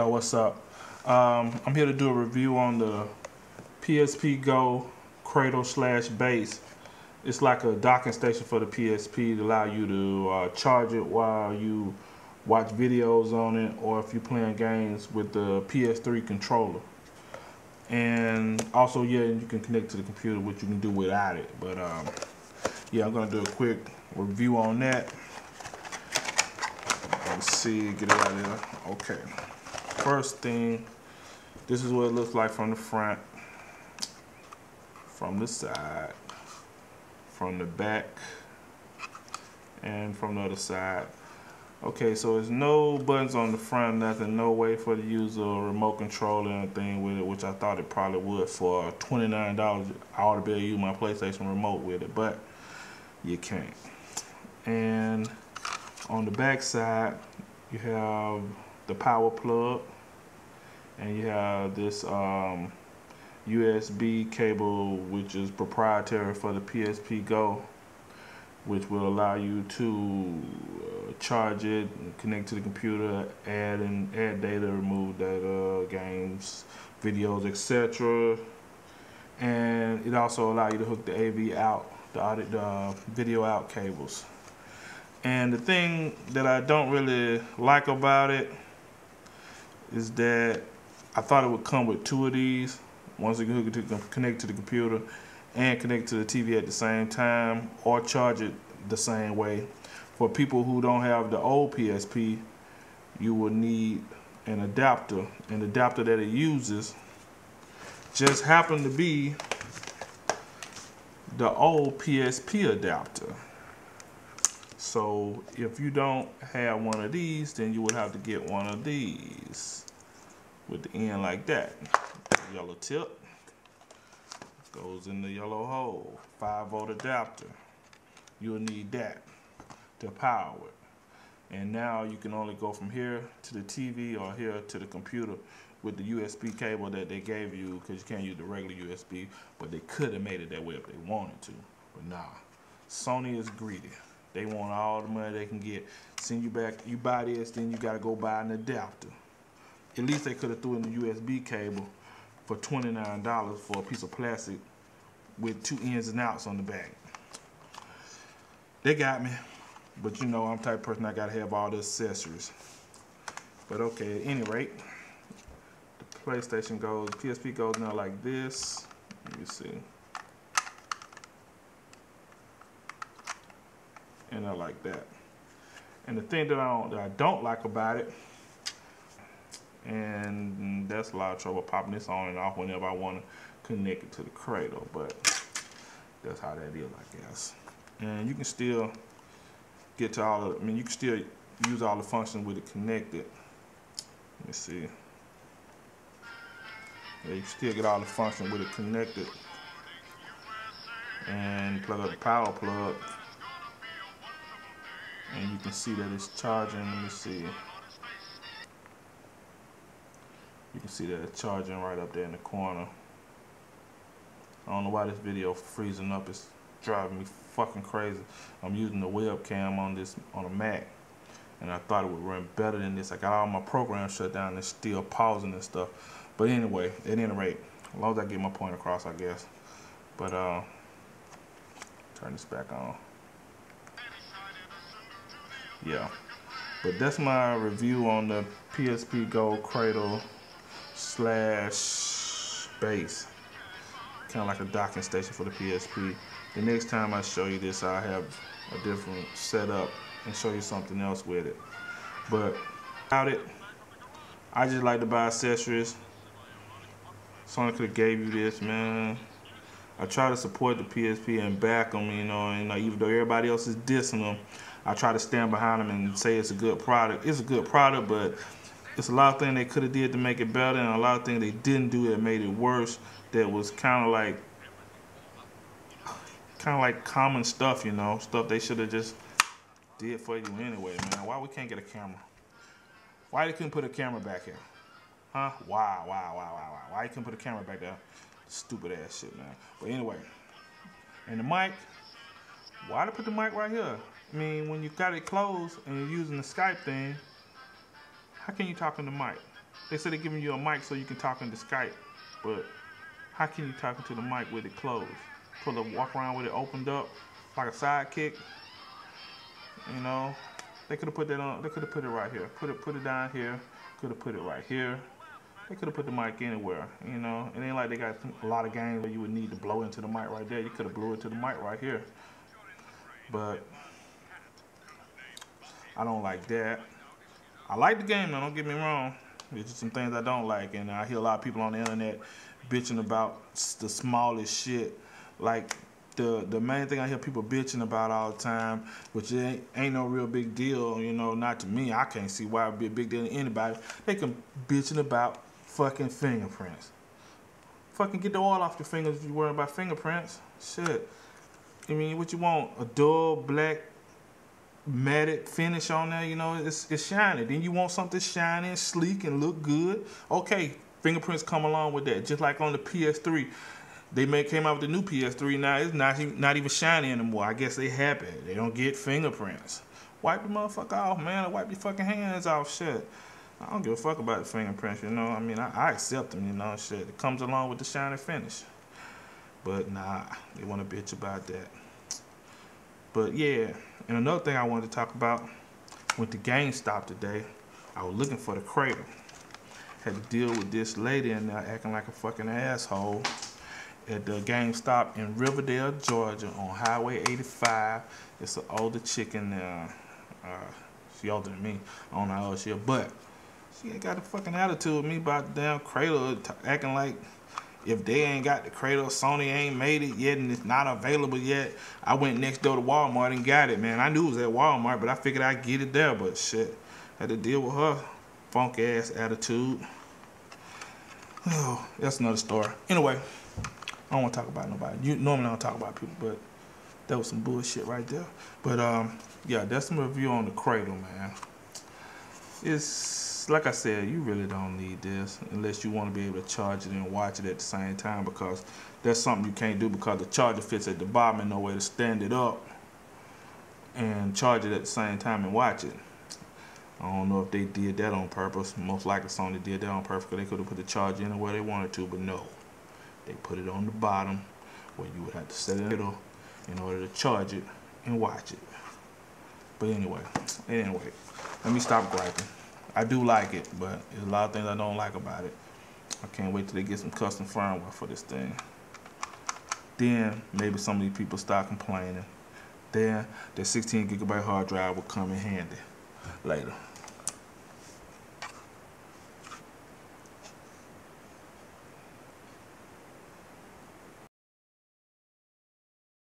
What's up? I'm here to do a review on the PSP Go Cradle / Base. It's like a docking station for the PSP to allow you to charge it while you watch videos on it, or if you're playing games with the PS3 controller. And also, yeah, you can connect to the computer, which you can do without it. But yeah, I'm gonna do a quick review on that. Let's see, get it out of there. Okay. First thing, this is what it looks like from the front, from the side, from the back, and from the other side. Okay, so there's no buttons on the front, nothing, no way for the user a remote control or anything with it, which I thought it probably would. For $29, I ought to be able to use my PlayStation remote with it, but you can't. And on the back side, you have the power plug, and you have this USB cable, which is proprietary for the PSP Go, which will allow you to charge it, connect to the computer, add data, remove data, games, videos, etc. And it also allows you to hook the AV out, the video out cables. And the thing that I don't really like about it is that I thought it would come with two of these. Once you can hook it to connect to the computer and connect to the TV at the same time, or charge it the same way. For people who don't have the old PSP, you will need an adapter. And the adapter that it uses just happened to be the old PSP adapter. So if you don't have one of these, then you would have to get one of these with the end like that. Yellow tip goes in the yellow hole. 5-volt adapter. You'll need that to power it. And now you can only go from here to the TV or here to the computer with the USB cable that they gave you, because you can't use the regular USB, but they could have made it that way if they wanted to. But nah, Sony is greedy. They want all the money they can get. Send you back, you buy this, then you gotta go buy an adapter. At least they could have threw in the USB cable for $29 for a piece of plastic with 2 ins and outs on the back. They got me, but you know I'm the type of person I gotta have all the accessories. But okay, at any rate, the PlayStation goes, PSP goes now like this. Let me see. And I like that. And the thing that I don't like about it, and that's a lot of trouble popping this on and off whenever I want to connect it to the Cradle, but that's how that is, I guess. And you can still get to all of, you can still use all the functions with it connected. Let me see. Yeah, you can still get all the functions with it connected. And plug up the power plug. And you can see that it's charging. Let me see. You can see that it's charging right up there in the corner. I don't know why this video freezing up. It's driving me fucking crazy. I'm using the webcam on a Mac, and I thought it would run better than this. I got all my programs shut down and it's still pausing and stuff. But anyway, at any rate, as long as I get my point across, I guess. But turn this back on. Yeah, but that's my review on the PSP Go Cradle / Base. Kind of like a docking station for the PSP. The next time I show you this, I'll have a different setup and show you something else with it. But without it, I just like to buy accessories. Sony could have gave you this, man. I try to support the PSP and back them, you know, and even though everybody else is dissing them, I try to stand behind them and say it's a good product. It's a good product, but it's a lot of things they could have did to make it better, and a lot of things they didn't do that made it worse. That was kind of like common stuff, you know, stuff they should have just did for you anyway, man. Why we can't get a camera? Why they couldn't put a camera back here? Huh? Why? Why you couldn't put a camera back there? Stupid ass shit, man. But anyway, and the mic. Why they put the mic right here? I mean, when you got it closed and you're using the Skype thing, how can you talk in the mic? They said they're giving you a mic so you can talk into Skype, but how can you talk into the mic with it closed? Pull the walk around with it opened up like a sidekick. You know, they could have put that on. They could have put it right here. Put it down here. Could have put it right here. They could have put the mic anywhere. You know, it ain't like they got a lot of games where you would need to blow into the mic right there. You could have blew it to the mic right here. But I don't like that. I like the game, though, don't get me wrong. There's just some things I don't like, and I hear a lot of people on the internet bitching about the smallest shit. Like the main thing I hear people bitching about all the time, which ain't no real big deal, you know, not to me. I can't see why it would be a big deal to anybody. They can bitching about fucking fingerprints. Fucking get the oil off your fingers if you're worried about fingerprints. Shit. I mean, what you want? A dull black matted finish on there, you know, it's shiny. Then you want something shiny and sleek and look good. Okay, fingerprints come along with that. Just like on the PS3, they came out with the new PS3. Now it's not even shiny anymore. I guess they happy. They don't get fingerprints. Wipe the motherfucker off, man. Or wipe your fucking hands off. Shit. I don't give a fuck about the fingerprints. You know, I mean, I accept them. You know, shit. It comes along with the shiny finish. But nah, they want to bitch about that. But yeah, and another thing I wanted to talk about, went to GameStop today. I was looking for the Cradle. Had to deal with this lady in there acting like a fucking asshole at the GameStop in Riverdale, Georgia on Highway 85. It's an older chick in there. She older than me. I don't know how old she is, but she ain't got a fucking attitude with me about the damn Cradle, acting like if they ain't got the Cradle, Sony ain't made it yet and it's not available yet. I went next door to Walmart and got it, man. I knew it was at Walmart, but I figured I'd get it there. But shit, had to deal with her funk ass attitude. Oh, that's another story. Anyway, I don't want to talk about nobody. Normally I don't talk about people, but that was some bullshit right there. But yeah, that's some review on the Cradle, man. It's like I said, you really don't need this unless you want to be able to charge it and watch it at the same time, because that's something you can't do because the charger fits at the bottom and no way to stand it up and charge it at the same time and watch it. I don't know if they did that on purpose. Most likely Sony did that on purpose because they could have put the charger anywhere they wanted to, but no. They put it on the bottom where you would have to set it in the middle in order to charge it and watch it. But anyway, let me stop griping. I do like it, but there's a lot of things I don't like about it. I can't wait till they get some custom firmware for this thing. Then maybe some of these people start complaining. Then the 16 gigabyte hard drive will come in handy later.